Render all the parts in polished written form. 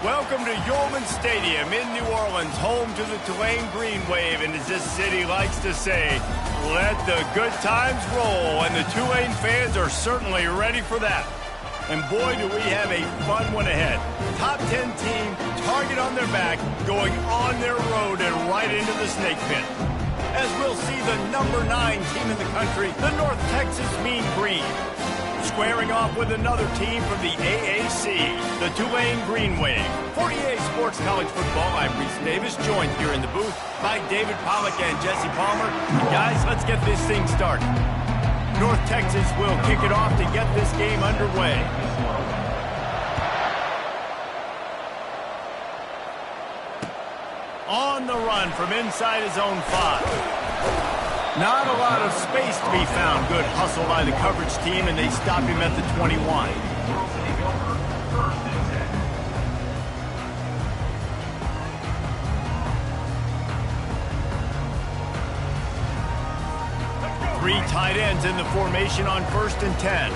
Welcome to Yulman Stadium in New Orleans, home to the Tulane Green Wave, and as this city likes to say, let the good times roll, and the Tulane fans are certainly ready for that. And boy, do we have a fun one ahead. Top 10 team, target on their back, going on their road and right into the snake pit. As we'll see the number 9 team in the country, the North Texas Mean Green, squaring off with another team from the AAC, the Tulane Green Wave. 48 Sports College Football, I'm Reese Davis, joined here in the booth by David Pollack and Jesse Palmer. Guys, let's get this thing started. North Texas will kick it off to get this game underway. On the run from inside his own 5. Not a lot of space to be found. Good hustle by the coverage team, and they stop him at the 21. Three tight ends in the formation on 1st and 10.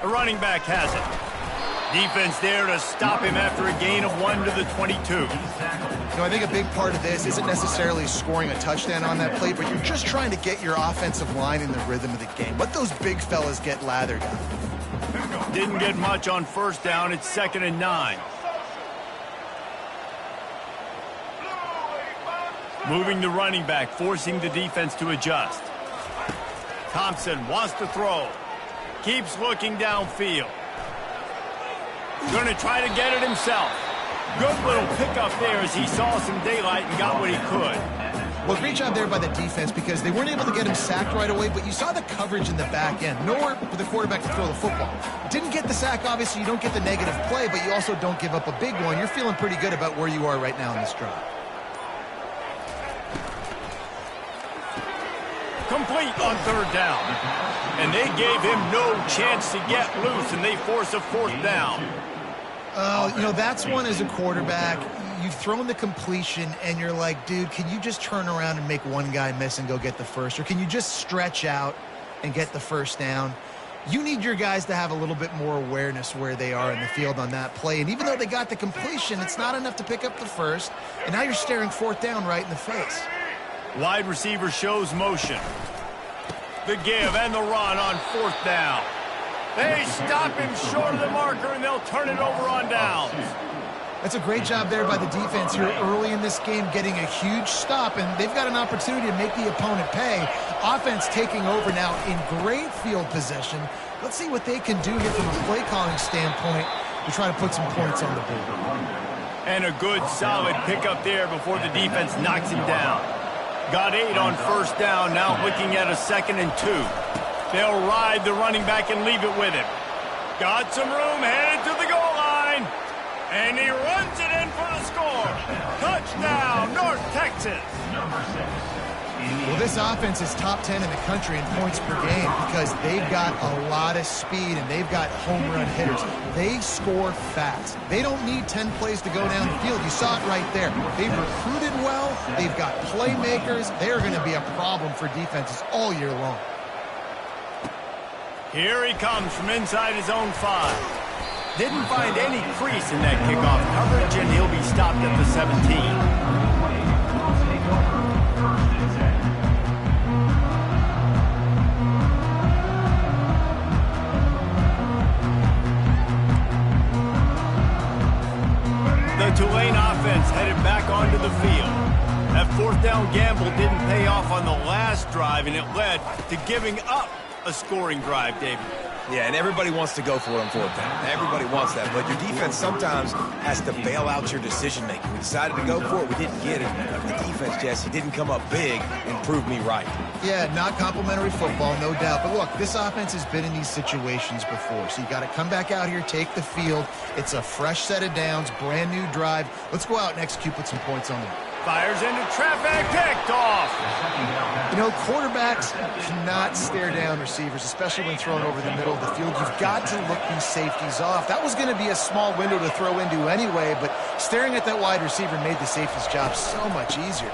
The running back has it. Defense there to stop him after a gain of 1 to the 22. You know, I think a big part of this isn't necessarily scoring a touchdown on that play, but you're just trying to get your offensive line in the rhythm of the game. Let those big fellas get lathered up. Didn't get much on 1st down. It's 2nd and 9. Moving the running back, forcing the defense to adjust. Thompson wants to throw. Keeps looking downfield. Going to try to get it himself. Good little pickup there as he saw some daylight and got what he could. Well, great job there by the defense because they weren't able to get him sacked right away, but you saw the coverage in the back end. Nowhere for the quarterback to throw the football. Didn't get the sack, obviously. You don't get the negative play, but you also don't give up a big one. You're feeling pretty good about where you are right now in this drive. Complete on 3rd down. And they gave him no chance to get loose, and they force a 4th down. You know, that's one as a quarterback. You've thrown the completion, and you're like, dude, can you just turn around and make one guy miss and go get the first? Or can you just stretch out and get the 1st down? You need your guys to have a little bit more awareness where they are in the field on that play. And even though they got the completion, it's not enough to pick up the 1st. And now you're staring 4th down right in the face. Wide receiver shows motion. The give and the run on 4th down. They stop him short of the marker, and they'll turn it over on downs. That's a great job there by the defense here early in this game, getting a huge stop, and they've got an opportunity to make the opponent pay. Offense taking over now in great field possession. Let's see what they can do here from a play-calling standpoint to try to put some points on the board. And a good, solid pickup there before the defense knocks him down. Got 8 on 1st down, now looking at a 2nd and 2. They'll ride the running back and leave it with him. Got some room, headed to the goal line. And he runs it in for the score. Touchdown, North Texas. Well, this offense is top 10 in the country in points per game because they've got a lot of speed and they've got home run hitters. They score fast. They don't need 10 plays to go down the field. You saw it right there. They've recruited well. They've got playmakers. They're going to be a problem for defenses all year long. Here he comes from inside his own 5. Didn't find any crease in that kickoff coverage, and he'll be stopped at the 17. The Tulane offense headed back onto the field. That 4th down gamble didn't pay off on the last drive, and it led to giving up a scoring drive, David. Yeah, and everybody wants to go for it on 4th down. Everybody wants that, but your defense sometimes has to bail out your decision-making. We decided to go for it. We didn't get it. The defense, Jesse, didn't come up big and prove me right. Yeah, not complimentary football, no doubt. But look, this offense has been in these situations before, so you got to come back out here, take the field. It's a fresh set of downs, brand new drive. Let's go out and execute, put some points on them. Fires into traffic, picked off. You know, quarterbacks cannot stare down receivers, especially when thrown over the middle of the field. You've got to look these safeties off. That was going to be a small window to throw into anyway, but staring at that wide receiver made the safety's job so much easier.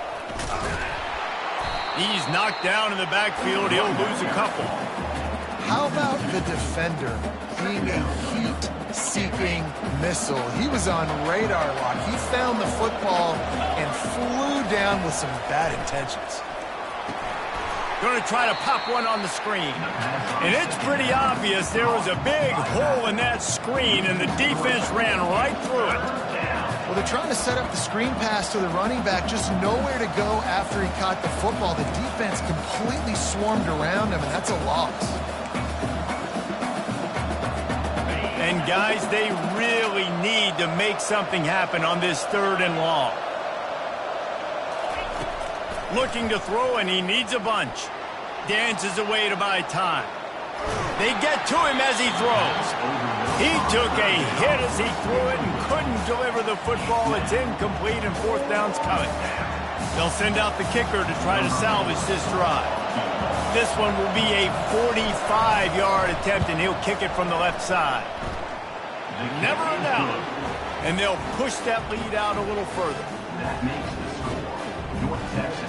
He's knocked down in the backfield. He'll lose a couple. How about the defender being a heat-seeking missile? He was on radar lock. He found the football and flew down with some bad intentions. Going to try to pop one on the screen. And it's pretty obvious there was a big hole in that screen, and the defense ran right through it. Well, they're trying to set up the screen pass to the running back, just nowhere to go after he caught the football. The defense completely swarmed around him, and that's a loss. And, guys, they really need to make something happen on this 3rd and long. Looking to throw, and he needs a bunch. Dances away to buy time. They get to him as he throws. He took a hit as he threw it and couldn't deliver the football. It's incomplete, and 4th down's coming. They'll send out the kicker to try to salvage this drive. This one will be a 45-yard attempt, and he'll kick it from the left side. Never a down. And they'll push that lead out a little further.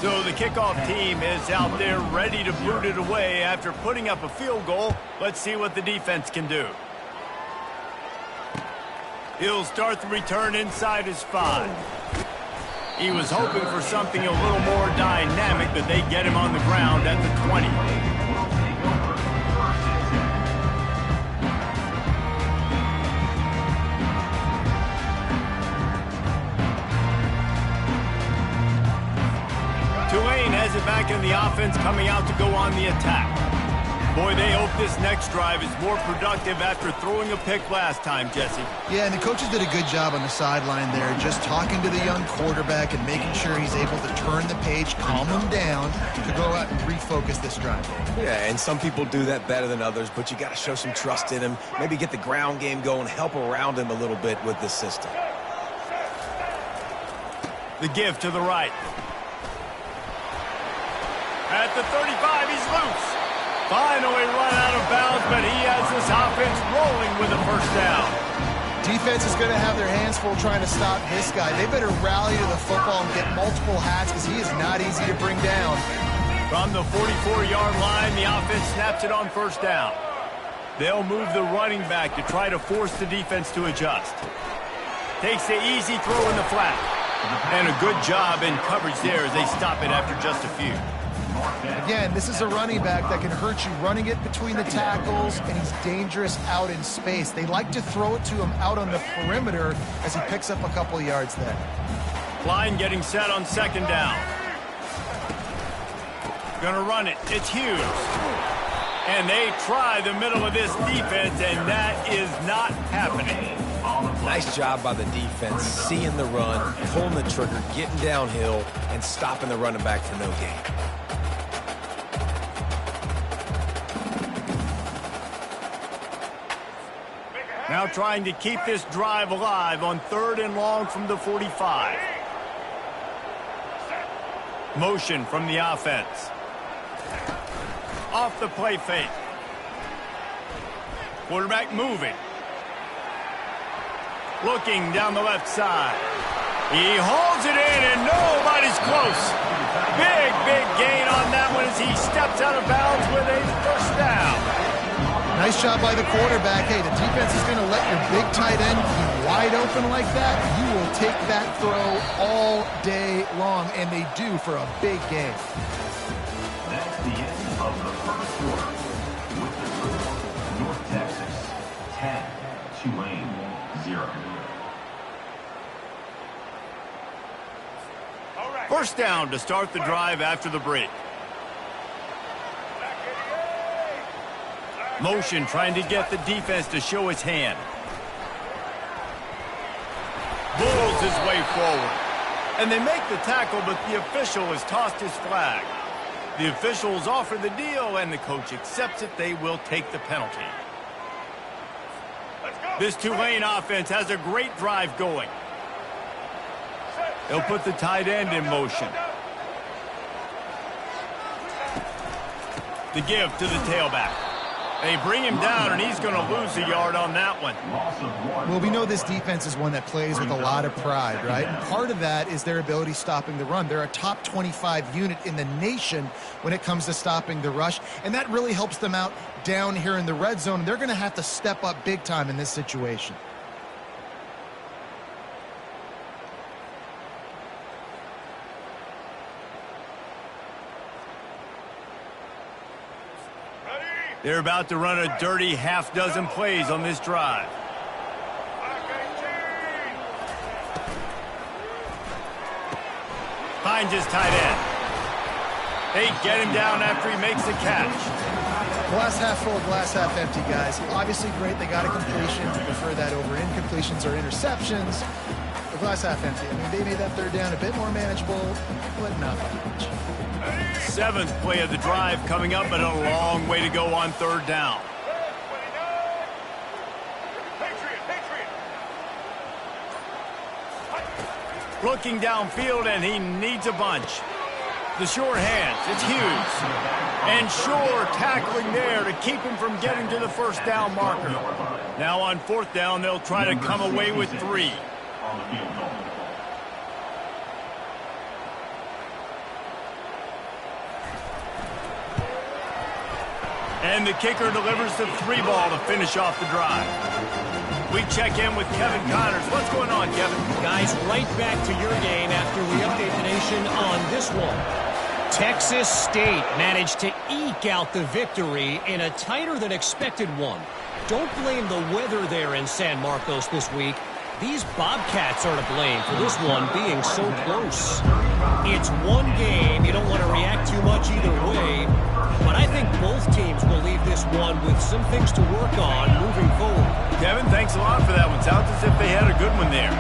So the kickoff team is out there ready to boot it away after putting up a field goal. Let's see what the defense can do. He'll start the return inside his 5. He was hoping for something a little more dynamic, but they get him on the ground at the 20. Tulane has it back in the offense, coming out to go on the attack. Boy, they hope this next drive is more productive after throwing a pick last time, Jesse. Yeah, and the coaches did a good job on the sideline there, just talking to the young quarterback and making sure he's able to turn the page, calm him down to go out and refocus this drive. Yeah, and some people do that better than others, but you got to show some trust in him, maybe get the ground game going, help around him a little bit with this system. The give to the right. At the 35, he's loose. Finally run out of bounds, but he has this offense rolling with a 1st down. Defense is going to have their hands full trying to stop this guy. They better rally to the football and get multiple hats because he is not easy to bring down. From the 44-yard line, the offense snaps it on 1st down. They'll move the running back to try to force the defense to adjust. Takes the easy throw in the flat. And a good job in coverage there as they stop it after just a few. Again, this is a running back that can hurt you running it between the tackles, and he's dangerous out in space. They like to throw it to him out on the perimeter as he picks up a couple yards there. Line getting set on 2nd down. Gonna run it. It's Hughes. And they try the middle of this defense, and that is not happening. Nice job by the defense, seeing the run, pulling the trigger, getting downhill, and stopping the running back for no gain. Now trying to keep this drive alive on 3rd and long from the 45. Motion from the offense. Off the play fake. Quarterback moving. Looking down the left side. He holds it in, and nobody's close. Big gain on that one as he steps out of bounds with a 1st down. Nice job by the quarterback. Hey, the defense is going to let your big tight end be wide open like that. You will take that throw all day long, and they do for a big gain. That's the end of the 1st quarter. With the score, North Texas 10, Tulane 0. 1st down to start the drive after the break. Motion trying to get the defense to show its hand. Bulls his way forward. And they make the tackle, but the official has tossed his flag. The officials offer the deal, and the coach accepts it. They will take the penalty. This Tulane offense has a great drive going. They'll put the tight end in motion. The give to the tailback. They bring him down, and he's going to lose a yard on that one. Well, we know this defense is one that plays with a lot of pride, right? And part of that is their ability stopping the run. They're a top 25 unit in the nation when it comes to stopping the rush, and that really helps them out down here in the red zone. They're going to have to step up big time in this situation. They're about to run a dirty half-dozen plays on this drive. Finds his tight end. They get him down after he makes the catch. Glass half full, glass half empty, guys. Obviously great, they got a completion. I prefer that over incompletions or interceptions. The glass half empty. I mean, they made that third down a bit more manageable, but not by much. 7th play of the drive coming up, but a long way to go on third down. Looking downfield, and he needs a bunch. The short hands, it's Hughes. And Shore tackling there to keep him from getting to the first down marker. Now on 4th down, they'll try to come away with 3. And the kicker delivers the 3 ball to finish off the drive. We check in with Kevin Connors. What's going on, Kevin? Guys, right back to your game after we update the nation on this one. Texas State managed to eke out the victory in a tighter than expected one. Don't blame the weather there in San Marcos this week. These Bobcats are to blame for this one being so close. It's one game. You don't want to react too much either way. But I think both teams will leave this one with some things to work on moving forward. Kevin, thanks a lot for that one. Sounds as if they had a good one there.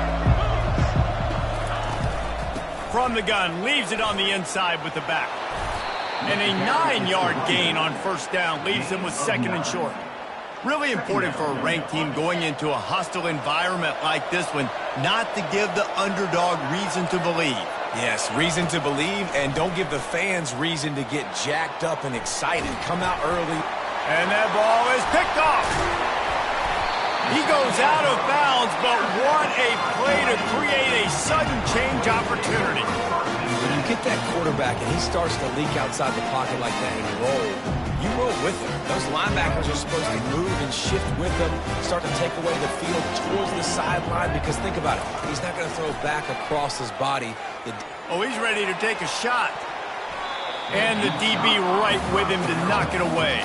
From the gun, leaves it on the inside with the back. And a 9-yard gain on first down leaves them with 2nd and short. Really important for a ranked team going into a hostile environment like this one, not to give the underdog reason to believe. Yes, reason to believe, and don't give the fans reason to get jacked up and excited. Come out early. And that ball is picked off. He goes out of bounds, but what a play to create a sudden change opportunity. When you get that quarterback and he starts to leak outside the pocket like that and roll, you roll with him. Those linebackers are supposed to move and shift with him, start to take away the field towards the sideline, because think about it, he's not going to throw back across his body. Oh, he's ready to take a shot. And the DB right with him to knock it away.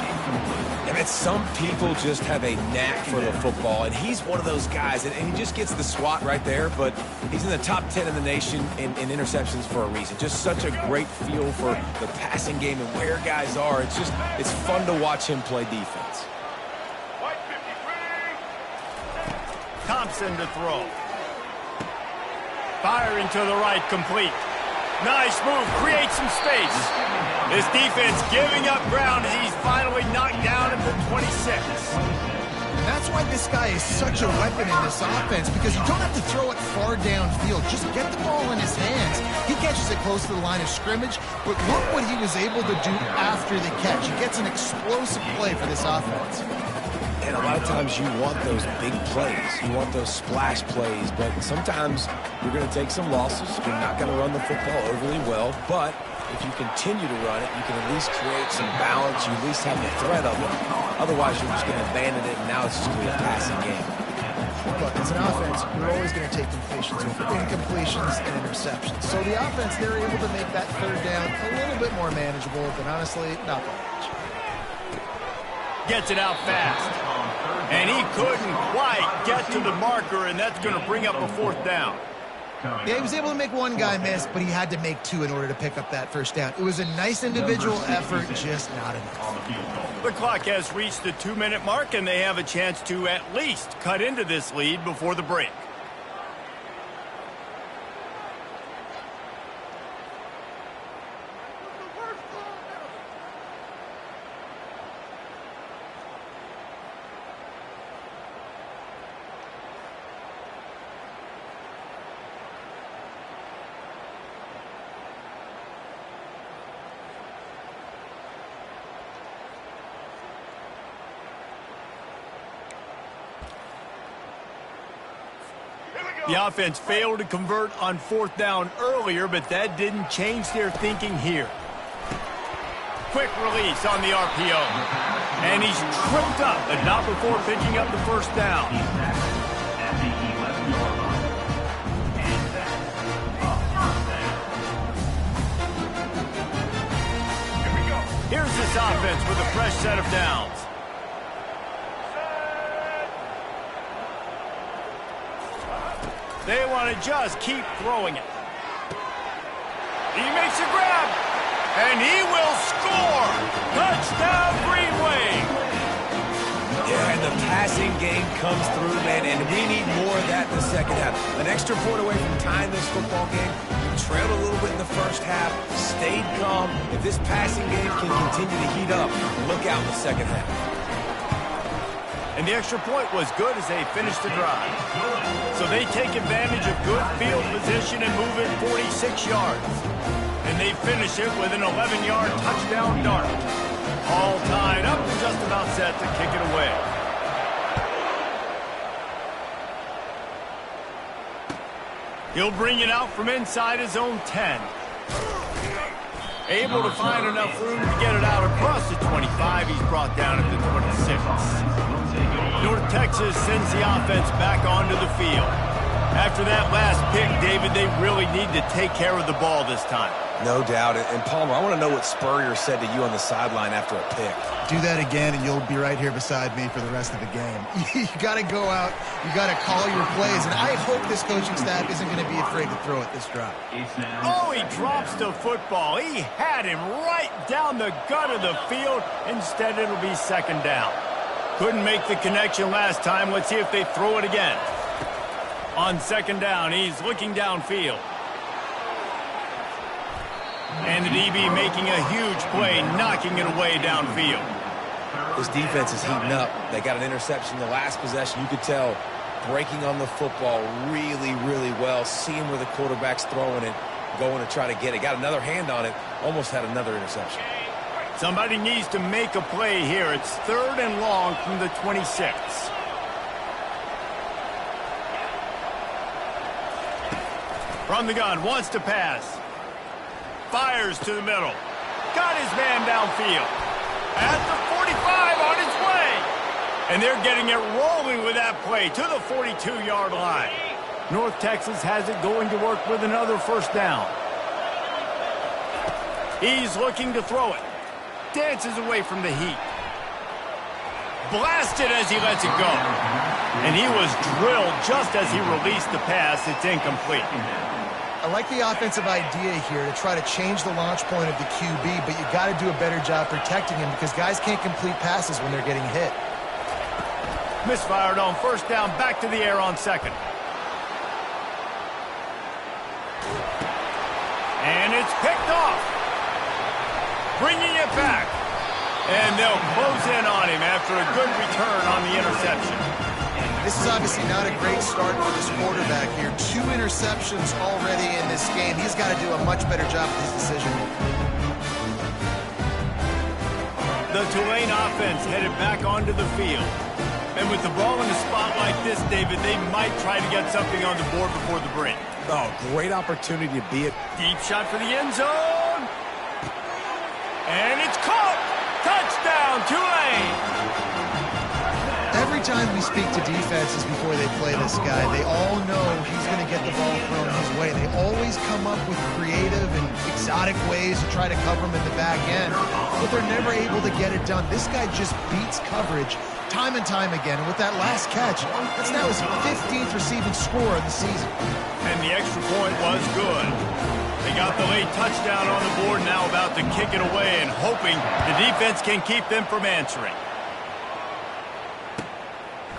And some people just have a knack for the football, and he's one of those guys, and he just gets the swat right there, but he's in the top 10 in the nation in interceptions for a reason. Just such a great feel for the passing game and where guys are. It's fun to watch him play defense. Thompson to throw. Firing to the right, complete. Nice move, creates some space. This defense giving up ground as he's finally knocked down at the 26. And that's why this guy is such a weapon in this offense, because you don't have to throw it far downfield. Just get the ball in his hands. He catches it close to the line of scrimmage, but look what he was able to do after the catch. He gets an explosive play for this offense. And a lot of times you want those big plays. You want those splash plays, but sometimes you're going to take some losses. You're not going to run the football overly well, but if you continue to run it, you can at least create some balance. You at least have the threat of it. Otherwise, you're just going to abandon it, and now it's just going to be a passing game. Look, as an offense, you're always going to take completions over incompletions and interceptions. So the offense, they're able to make that third down a little bit more manageable, but honestly, not that much. Gets it out fast. And he couldn't quite get to the marker, and that's going to bring up a 4th down. Yeah, he was able to make one guy miss, but he had to make 2 in order to pick up that first down. It was a nice individual effort, just not enough. The clock has reached the 2-minute mark, and they have a chance to at least cut into this lead before the break. The offense failed to convert on 4th down earlier, but that didn't change their thinking here. Quick release on the RPO. And he's tripped up, but not before picking up the first down. At the 11-yard line. And that's a first down. Here we go. Here's this offense with a fresh set of downs. They want to just keep throwing it. He makes a grab, and he will score. Touchdown, Green Wave. Yeah, and the passing game comes through, man, and we need more of that in the second half. An extra point away from tying this football game. We trailed a little bit in the first half, stayed calm. If this passing game can continue to heat up, look out in the second half. And the extra point was good as they finished the drive. So they take advantage of good field position and move it 46 yards. And they finish it with an 11-yard touchdown dart. All tied up and just about set to kick it away. He'll bring it out from inside his own 10. Able to find enough room to get it out across the 25. He's brought down at the 26. North Texas sends the offense back onto the field. After that last pick, David, they really need to take care of the ball this time. No doubt. And Palmer, I want to know what Spurrier said to you on the sideline after a pick. Do that again, and you'll be right here beside me for the rest of the game. You got to go out. You got to call your plays, and I hope this coaching staff isn't going to be afraid to throw it this drop. Oh, he drops the football. He had him right down the gut of the field. Instead, it'll be second down. Couldn't make the connection last time. Let's see if they throw it again. On second down, he's looking downfield. And the DB making a huge play, knocking it away downfield. This defense is heating up. They got an interception the last possession. You could tell breaking on the football really, really well, seeing where the quarterback's throwing it, going to try to get it. Got another hand on it, almost had another interception. Somebody needs to make a play here. It's 3rd and long from the 26. From the gun, wants to pass. Fires to the middle. Got his man downfield. At the 45 on his way. And they're getting it rolling with that play to the 42-yard line. North Texas has it going to work with another first down. He's looking to throw it. Dances away from the heat. Blasted as he lets it go. And he was drilled just as he released the pass. It's incomplete. I like the offensive idea here to try to change the launch point of the QB, but you got to do a better job protecting him because guys can't complete passes when they're getting hit. Misfired on first down, back to the air on second. And it's picked off. Bringing it back. And they'll close in on him after a good return on the interception. This is obviously not a great start for this quarterback here. 2 interceptions already in this game. He's got to do a much better job with his decision. The Tulane offense headed back onto the field. And with the ball in a spot like this, David, they might try to get something on the board before the break. Oh, great opportunity to be it. Deep shot for the end zone. And it's caught. Touchdown, Tulane. Every time we speak to defenses before they play this guy, they all know he's going to get the ball thrown his way. They always come up with creative and exotic ways to try to cover him in the back end, but they're never able to get it done. This guy just beats coverage time and time again, and with that last catch, that's now his 15th receiving score of the season. And the extra point was good. They got the late touchdown on the board, now about to kick it away and hoping the defense can keep them from answering.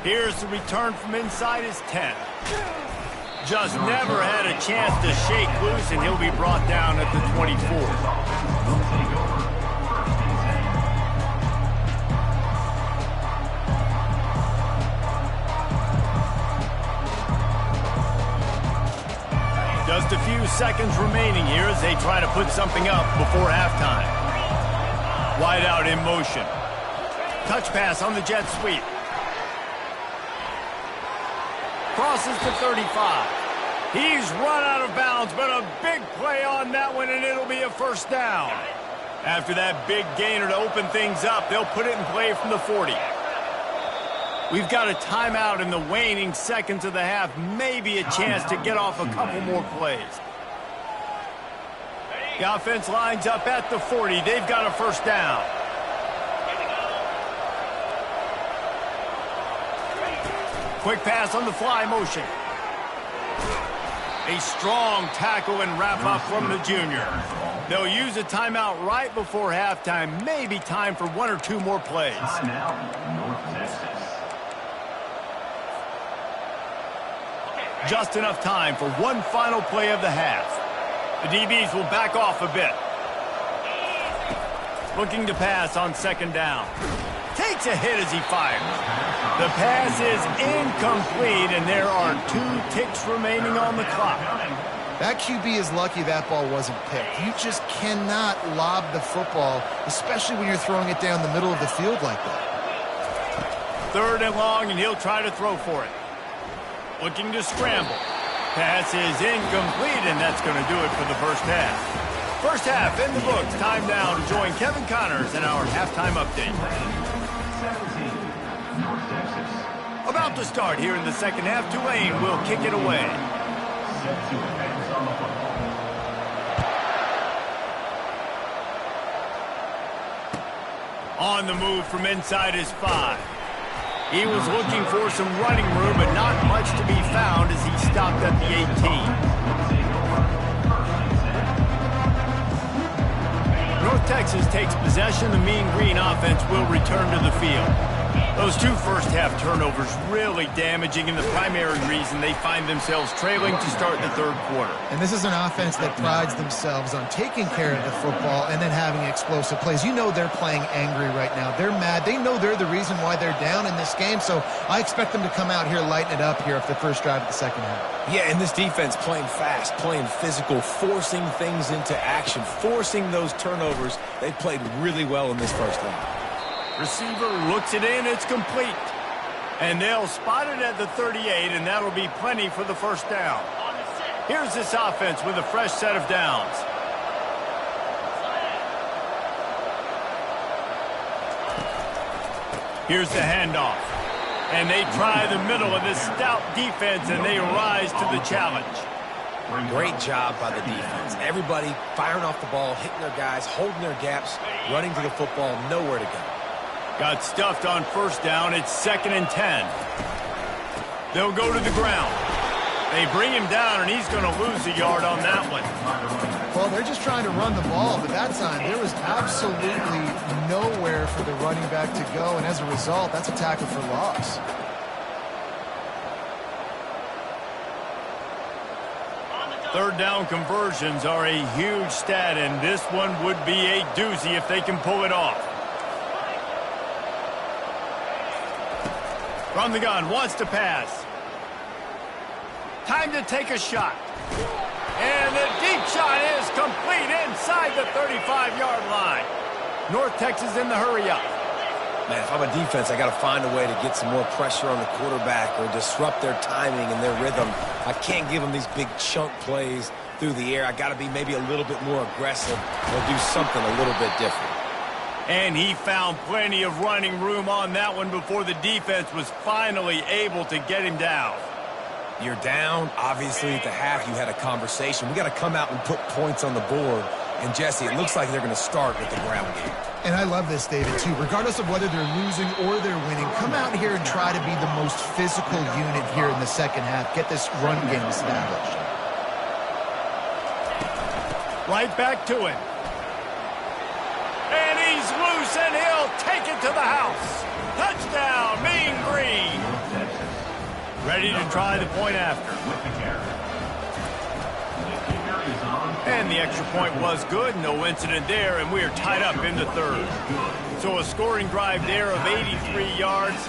Here's the return from inside his 10. Just never had a chance to shake loose, and he'll be brought down at the 24. Just a few seconds remaining here as they try to put something up before halftime. Wide out in motion. Touch pass on the jet sweep. crosses the 35. He's run out of bounds, but a big play on that one, and it'll be a first down. After that big gainer to open things up, they'll put it in play from the 40. We've got a timeout in the waning seconds of the half. Maybe a chance to get off a couple more plays. The offense lines up at the 40. They've got a first down. Quick pass on the fly motion. A strong tackle and wrap-up from the junior. They'll use a timeout right before halftime. Maybe time for one or two more plays. Timeout, North Texas. Just enough time for one final play of the half. The DBs will back off a bit. Looking to pass on second down. Takes a hit as he fires. The pass is incomplete, and there are 2 ticks remaining on the clock. That QB is lucky that ball wasn't picked. You just cannot lob the football, especially when you're throwing it down the middle of the field like that. 3rd and long, and he'll try to throw for it. Looking to scramble. Pass is incomplete, and that's going to do it for the first half. First half in the books. Time now to join Kevin Connors in our halftime update. 17, North Texas. About to start here in the second half. Tulane will kick it away. Set to advance on the football. On the move from inside his 5. He was looking for some running room, but not much to be found as he stopped at the 18. North Texas takes possession. The Mean Green offense will return to the field. Those 2 first-half turnovers really damaging, and the primary reason they find themselves trailing to start the 3rd quarter. And this is an offense that prides themselves on taking care of the football and then having explosive plays. You know they're playing angry right now. They're mad. They know they're the reason why they're down in this game, so I expect them to come out here, lighten it up here after the first drive of the second half. Yeah, and this defense playing fast, playing physical, forcing things into action, forcing those turnovers. They played really well in this first half. Receiver looks it in. It's complete. And they'll spot it at the 38, and that'll be plenty for the first down. Here's this offense with a fresh set of downs. Here's the handoff. And they try the middle of this stout defense, and they rise to the challenge. Great job by the defense. Everybody firing off the ball, hitting their guys, holding their gaps, running to the football, nowhere to go. Got stuffed on first down. It's 2nd and 10. They'll go to the ground. They bring him down, and he's going to lose a yard on that one. Well, they're just trying to run the ball, but that time there was absolutely nowhere for the running back to go, and as a result, that's a tackle for loss. Third down conversions are a huge stat, and this one would be a doozy if they can pull it off. From the gun, wants to pass. Time to take a shot. And the deep shot is complete inside the 35-yard line. North Texas in the hurry-up. Man, if I'm a defense, I got to find a way to get some more pressure on the quarterback or disrupt their timing and their rhythm. I can't give them these big chunk plays through the air. I got to be maybe a little bit more aggressive or do something a little bit different. And he found plenty of running room on that one before the defense was finally able to get him down. You're down. Obviously, at the half, you had a conversation. We got to come out and put points on the board. And, Jesse, it looks like they're going to start with the ground game. And I love this, David, too. Regardless of whether they're losing or they're winning, come out here and try to be the most physical unit here in the second half. Get this run game established. Right back to him. And he's loose, and he'll take it to the house. Touchdown, Mean Green. Ready to try the point after. And the extra point was good. No incident there, and we are tied up in the third. So a scoring drive there of 83 yards,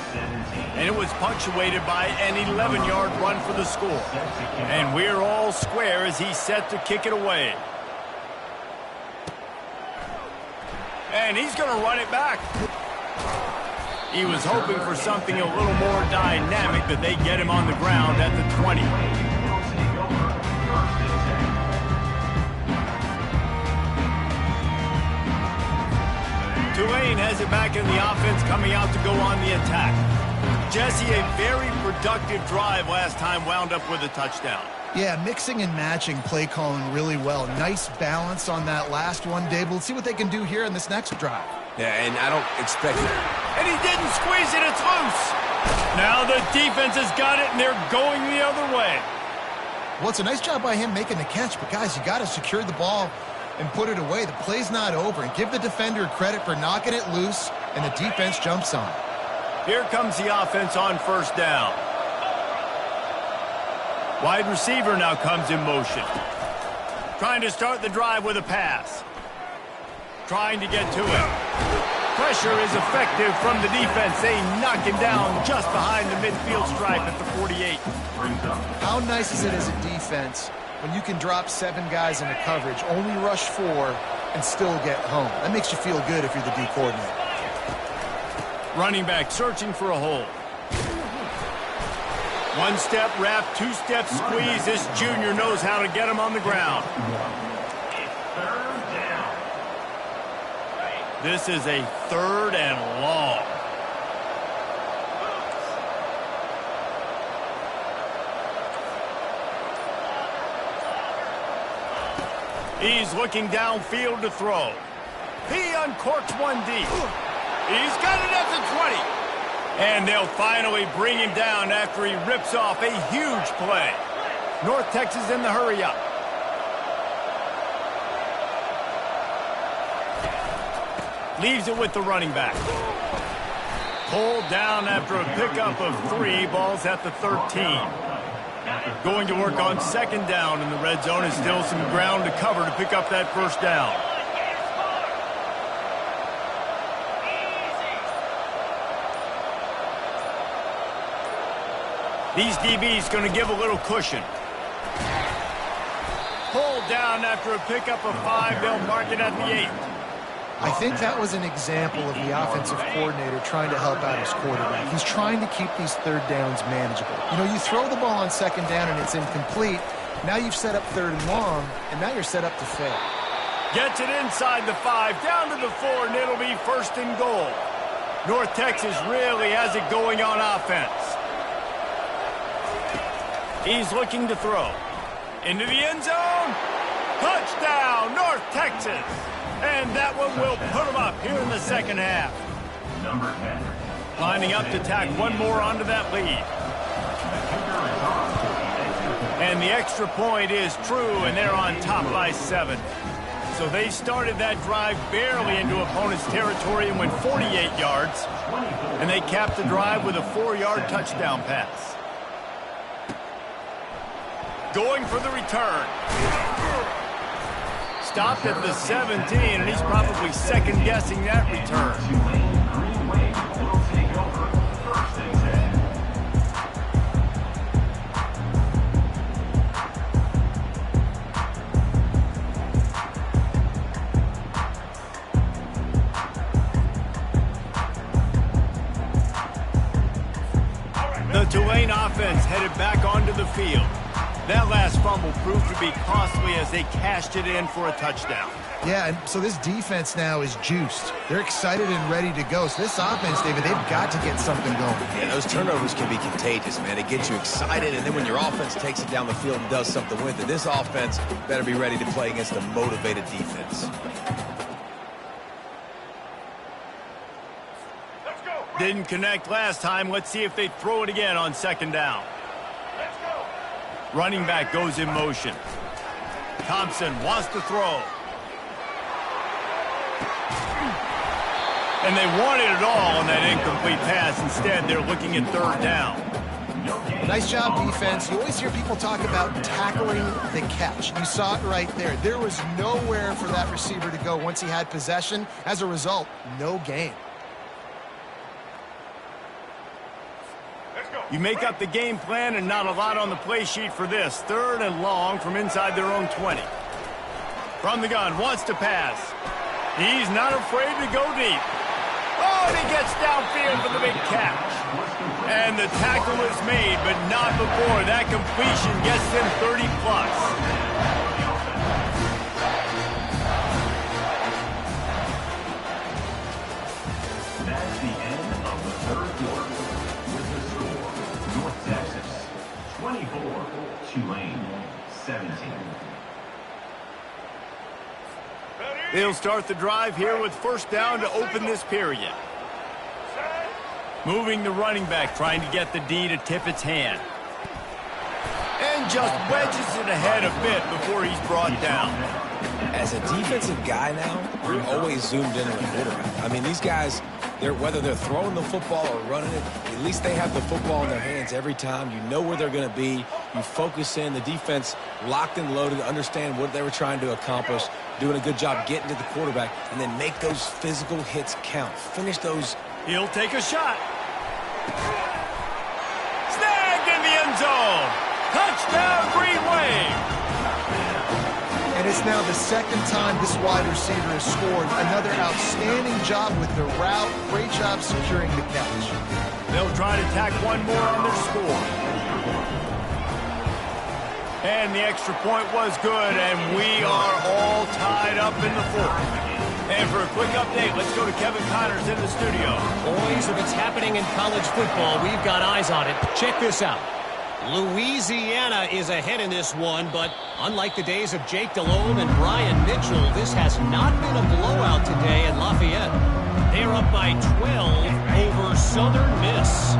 and it was punctuated by an 11-yard run for the score. And we're all square as he's set to kick it away. And he's going to run it back. He was hoping for something a little more dynamic, that they get him on the ground at the 20. Tulane has it back in the offense, coming out to go on the attack. Jesse, a very productive drive last time, wound up with a touchdown. Yeah, mixing and matching play calling really well. Nice balance on that last one, Dave. Let's see what they can do here in this next drive. Yeah, and I don't expect it. And he didn't squeeze it, it's loose. Now the defense has got it, and they're going the other way. Well, it's a nice job by him making the catch, but guys, you got to secure the ball and put it away. The play's not over, and give the defender credit for knocking it loose, and the defense jumps on it. Here comes the offense on first down. Wide receiver now comes in motion. Trying to start the drive with a pass. Trying to get to it. Pressure is effective from the defense. They knock him down just behind the midfield stripe at the 48. How nice is it as a defense when you can drop 7 guys into coverage, only rush 4, and still get home? That makes you feel good if you're the D coordinator. Running back searching for a hole. One step wrap, 2 step squeeze. This junior knows how to get him on the ground. This is a 3rd and long. He's looking downfield to throw. He uncorks one deep. He's got it at the 20. And they'll finally bring him down after he rips off a huge play. North Texas in the hurry-up. Leaves it with the running back. Pulled down after a pickup of 3. Ball's at the 13. Going to work on second down in the red zone, and still some ground to cover to pick up that first down. These DBs going to give a little cushion. Pulled down after a pickup of 5. They'll mark it at the 8. I think that was an example of the offensive coordinator trying to help out his quarterback. He's trying to keep these 3rd downs manageable. You know, you throw the ball on second down and it's incomplete. Now you've set up 3rd and long, and now you're set up to fail. Gets it inside the 5, down to the 4, and it'll be 1st and goal. North Texas really has it going on offense. He's looking to throw. Into the end zone. Touchdown, North Texas. And that one will put them up here in the second half. Number 10. Lining up to tack one more onto that lead. And the extra point is true, and they're on top by 7. So they started that drive barely into opponent's territory and went 48 yards. And they capped the drive with a 4-yard touchdown pass. Going for the return. Stopped at the 17, and he's probably second-guessing that return. The Tulane offense headed back onto the field. That last fumble proved to be costly as they cashed it in for a touchdown. Yeah, and so this defense now is juiced. They're excited and ready to go. So this offense, David, they've got to get something going. Yeah, those turnovers can be contagious, man. It gets you excited, and then when your offense takes it down the field and does something with it, this offense better be ready to play against a motivated defense. Didn't connect last time. Let's see if they throw it again on second down. Running back goes in motion. Thompson wants to throw. And they wanted it all on that incomplete pass. Instead, they're looking at 3rd down. Nice job, defense. You always hear people talk about tackling the catch. You saw it right there. There was nowhere for that receiver to go once he had possession. As a result, no gain. You make up the game plan, and not a lot on the play sheet for this. 3rd and long from inside their own 20. From the gun, wants to pass. He's not afraid to go deep. Oh, and he gets downfield for the big catch. And the tackle is made, but not before that completion gets them 30+. That's the end of the third quarter. With the score, North Texas 24, Tulane 17. They'll start the drive here with first down to open this period. Moving the running back, trying to get the D to tip its hand. And just wedges it ahead a bit before he's brought down. As a defensive guy now, you're always zoomed in on the quarterback. I mean, these guys, whether they're throwing the football or running it, at least they have the football in their hands every time. You know where they're going to be. You focus in. The defense locked and loaded, understand what they were trying to accomplish, doing a good job getting to the quarterback, and then make those physical hits count. Finish those. He'll take a shot. Snagged in the end zone. Touchdown, Green Wave. And it's now the second time this wide receiver has scored. Another outstanding job with the route. Great job securing the catch. They'll try to tack one more on their score. And the extra point was good, and we are all tied up in the fourth. And for a quick update, let's go to Kevin Connors in the studio. Boys, if it's happening in college football, we've got eyes on it. Check this out. Louisiana is ahead in this one, but unlike the days of Jake Delhomme and Brian Mitchell, this has not been a blowout today in Lafayette. They're up by 12 over Southern Miss.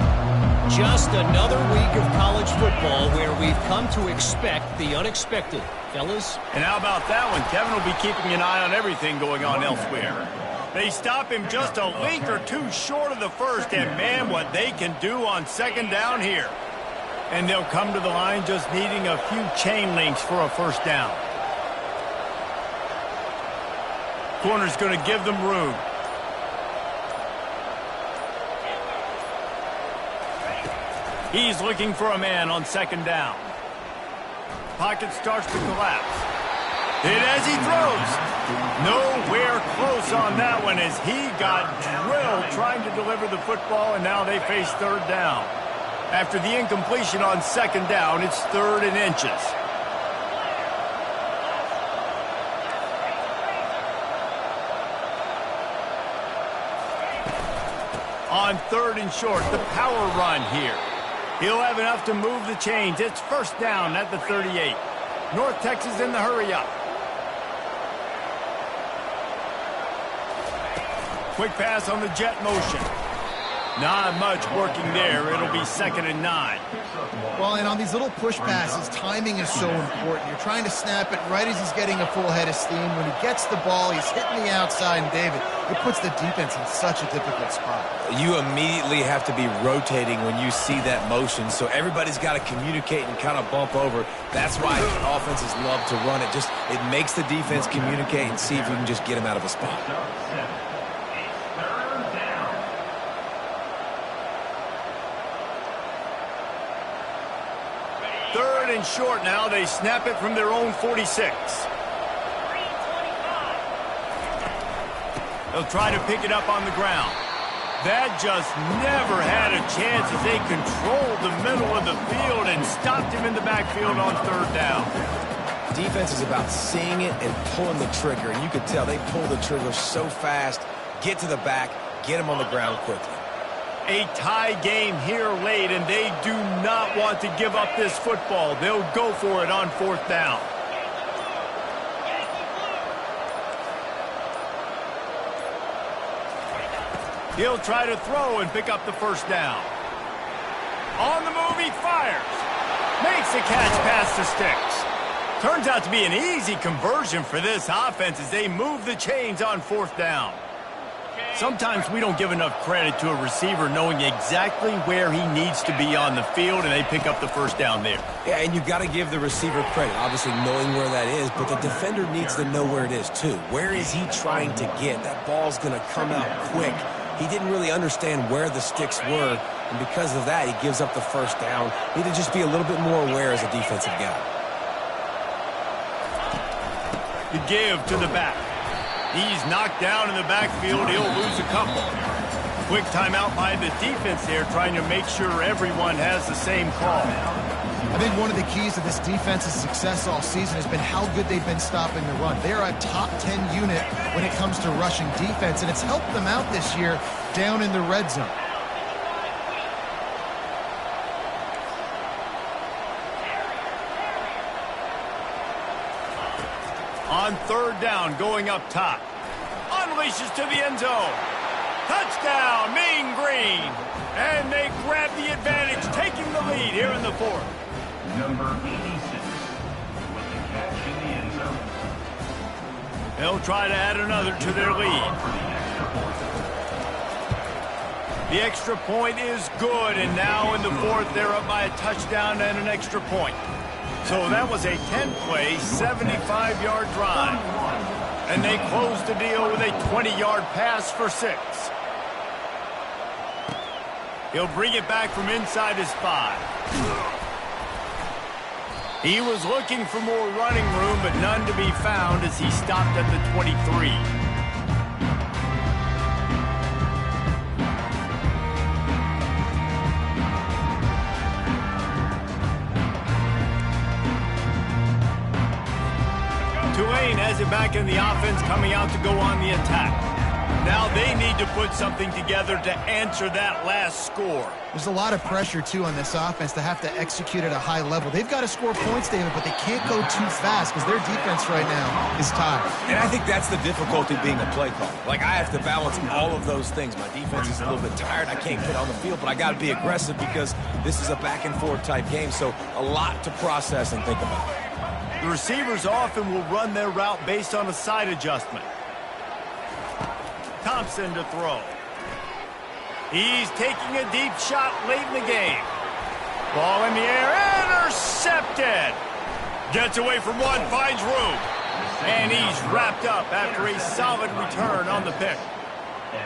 Just another week of college football where we've come to expect the unexpected. Fellas? And how about that one? Kevin will be keeping an eye on everything going on elsewhere. They stop him just a link or two short of the first, and man, what they can do on second down here. And they'll come to the line just needing a few chain links for a first down. Corner's going to give them room. He's looking for a man on second down. Pocket starts to collapse. Hit as he throws. Nowhere close on that one as he got drilled trying to deliver the football, and now they face third down. After the incompletion on second down, it's 3rd and inches. On 3rd and short, the power run here. He'll have enough to move the chains. It's first down at the 38. North Texas in the hurry up. Quick pass on the jet motion. Not much working there. It'll be 2nd and 9. Well, and on these little push passes, timing is so important. You're trying to snap it right as he's getting a full head of steam. When he gets the ball, he's hitting the outside, and David, it puts the defense in such a difficult spot. You immediately have to be rotating when you see that motion, so everybody's got to communicate and kind of bump over. That's why offenses love to run it. It makes the defense communicate and see if you can just get him out of a spot. And short now. They snap it from their own 46. They'll try to pick it up on the ground. That just never had a chance as they controlled the middle of the field and stopped him in the backfield on 3rd down. Defense is about seeing it and pulling the trigger, and you could tell they pull the trigger so fast, get to the back, get him on the ground quickly. A tie game here late, and they do not want to give up this football. They'll go for it on 4th down. He'll try to throw and pick up the first down. On the move, he fires. Makes the catch past the sticks. Turns out to be an easy conversion for this offense as they move the chains on 4th down. Sometimes we don't give enough credit to a receiver knowing exactly where he needs to be on the field, and they pick up the first down there. Yeah, and you've got to give the receiver credit, obviously knowing where that is, but the defender needs to know where it is too. Where is he trying to get? That ball's going to come out quick. He didn't really understand where the sticks were, and because of that, he gives up the first down. Need to just be a little bit more aware as a defensive guy. The give to the back. He's knocked down in the backfield. He'll lose a couple. Quick timeout by the defense there, trying to make sure everyone has the same call. I think one of the keys to this defense's success all season has been how good they've been stopping the run. They are a top 10 unit when it comes to rushing defense, and it's helped them out this year down in the red zone. On third down, going up top. Unleashes to the end zone. Touchdown, Mean Green. And they grab the advantage, taking the lead here in the fourth. Number 86 with the catch in the end zone. They'll try to add another to their lead. The extra point is good, and now in the fourth, they're up by a touchdown and an extra point. So that was a 10-play, 75-yard drive. And they close the deal with a 20-yard pass for 6. He'll bring it back from inside his 5. He was looking for more running room, but none to be found as he stopped at the 23. Tulane has it back in the offense, coming out to go on the attack. Now they need to put something together to answer that last score. There's a lot of pressure, too, on this offense to have to execute at a high level. They've got to score points, David, but they can't go too fast because their defense right now is tired. And I think that's the difficulty being a play caller. Like, I have to balance all of those things. My defense is a little bit tired. I can't get on the field, but I got to be aggressive because this is a back-and-forth type game, so a lot to process and think about. The receivers often will run their route based on a side adjustment. Thompson to throw. He's taking a deep shot late in the game. Ball in the air, intercepted. Gets away from one, finds room. And he's wrapped up after a solid return on the pick.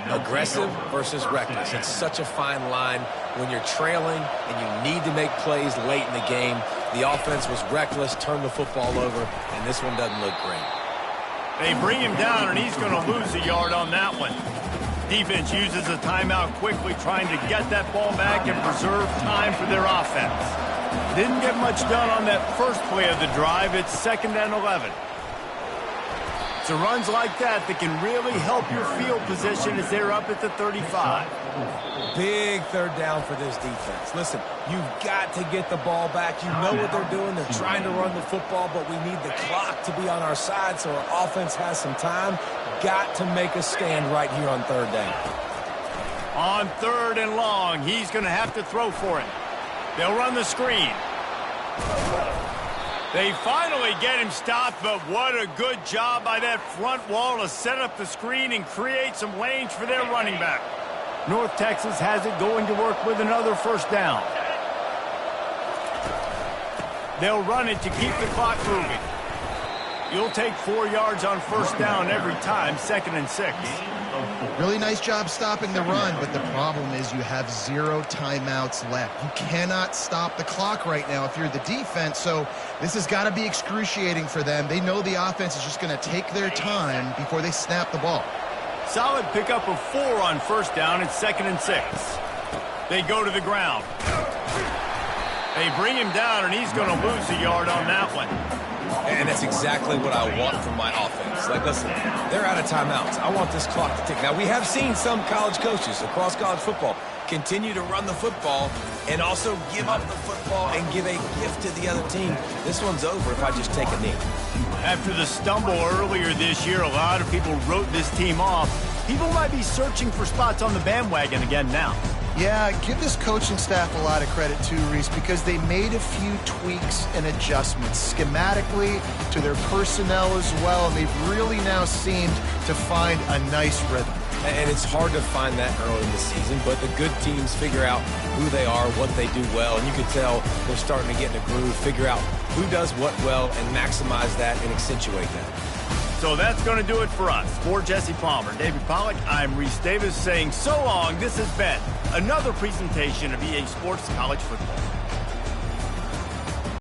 Aggressive versus reckless. It's such a fine line when you're trailing and you need to make plays late in the game. The offense was reckless, turned the football over, and this one doesn't look great. They bring him down, and he's going to lose a yard on that one. Defense uses a timeout quickly, trying to get that ball back and preserve time for their offense. Didn't get much done on that first play of the drive. It's 2nd and 11. So runs like that can really help your field position as they're up at the 35. Big third down for this defense. Listen, you've got to get the ball back. You know what they're doing. They're trying to run the football, but we need the clock to be on our side so our offense has some time. Got to make a stand right here on third down. On 3rd and long, he's going to have to throw for it. They'll run the screen. They finally get him stopped, but what a good job by that front wall to set up the screen and create some lanes for their running back. North Texas has it going to work with another first down. They'll run it to keep the clock moving. You'll take 4 yards on first down every time, 2nd and 6. Really nice job stopping the run, but the problem is you have 0 timeouts left. You cannot stop the clock right now if you're the defense, so this has got to be excruciating for them. They know the offense is just going to take their time before they snap the ball. Solid pickup of 4 on first down. It's 2nd and 6. They go to the ground. They bring him down, and he's going to lose a yard on that one. And that's exactly what I want from my offense. Like, listen, they're out of timeouts. I want this clock to tick. Now, we have seen some college coaches across college football continue to run the football and also give up the football and give a gift to the other team. This one's over if I just take a knee. After the stumble earlier this year, a lot of people wrote this team off. People might be searching for spots on the bandwagon again now. Yeah, give this coaching staff a lot of credit too, Reese, because they made a few tweaks and adjustments schematically to their personnel as well, and they've really now seemed to find a nice rhythm. And it's hard to find that early in the season, but the good teams figure out who they are, what they do well, and you can tell they're starting to get in a groove, figure out who does what well, and maximize that and accentuate that. So that's going to do it for us. For Jesse Palmer, David Pollack, I'm Reese Davis saying so long. This has been another presentation of EA Sports College Football.